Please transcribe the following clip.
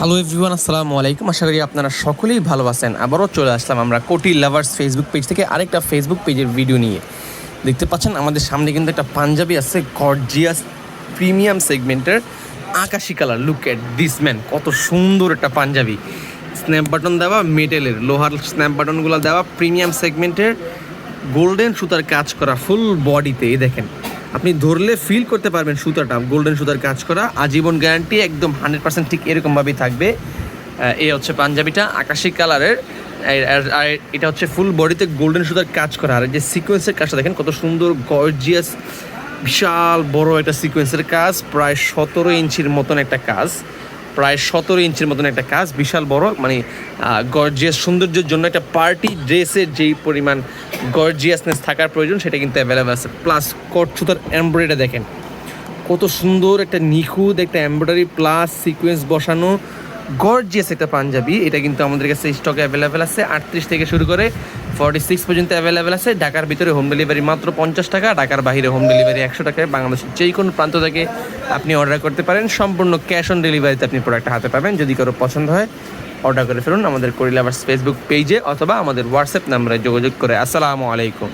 Hello everyone, আসসালামু আলাইকুম। আশা করি আপনারা সকলেই ভালো আছেন। আবারও চলে আসলাম আমরা কোটি লাভার্স ফেসবুক পেজ থেকে আরেকটা ফেসবুক পেজের ভিডিও নিয়ে। দেখতে পাচ্ছেন আমাদের সামনে কিন্তু একটা পাঞ্জাবি আছে, গর্জিয়াস প্রিমিয়াম সেগমেন্টের আকাশি colour. Look at this man, কত সুন্দর একটা পাঞ্জাবি। স্ন্যাপ বাটন দেওয়া, মেটেলের লোহার স্ন্যাপ বাটনগুলো দেওয়া, প্রিমিয়াম সেগমেন্টের গোল্ডেন সুতার কাজ করা ফুল বডিতে। এই দেখেন, আপনি ধরলে ফিল করতে পারবেন সুতাটা গোল্ডেন সুতার কাজ করা, আজীবন গ্যারান্টি, একদম 100% ঠিক এরকমভাবেই থাকবে। এই হচ্ছে পাঞ্জাবিটা আকাশি কালারের, আর এটা হচ্ছে ফুল বডিতে গোল্ডেন সুতার কাজ করা। আর যে সিকোয়েন্সের কাজটা দেখেন কত সুন্দর, গর্জিয়াস, বিশাল বড় একটা সিকোয়েন্সের কাজ, প্রায় 17 ইঞ্চির মতন একটা কাজ, বিশাল বড়। মানে গর্জিয়াস সৌন্দর্যের জন্য একটা পার্টি ড্রেসের যেই পরিমাণ গর্জিয়াসনেস থাকার প্রয়োজন সেটা কিন্তু অ্যাভেলেবেল আছে। প্লাস কট সুতার এমব্রয়ডারি দেখেন কত সুন্দর, একটা নিখুঁত একটা এমব্রয়ডারি প্লাস সিকোয়েন্স বসানো গর্জিয়াস একটা পাঞ্জাবি। এটা কিন্তু আমাদের কাছে স্টকে অ্যাভেলেবেল আছে। 38 থেকে শুরু করে 46 পর্যন্ত অ্যাভেলেবেল আছে। ঢাকার ভিতরে হোম ডেলিভারি মাত্র 50 টাকা, ঢাকার বাইরে হোম ডেলিভারি 100 টাকায়। বাংলাদেশের যেই কোনো প্রান্ত থেকে আপনি অর্ডার করতে পারেন, সম্পূর্ণ ক্যাশ অন ডেলিভারিতে আপনি প্রোডাক্টটা হাতে পাবেন। যদি কারো পছন্দ হয় অর্ডার করে ফেলুন আমাদের কোটি লাভার্স ফেসবুক পেজে অথবা আমাদের হোয়াটসঅ্যাপ নাম্বারে যোগাযোগ করে। আসসালামু আলাইকুম।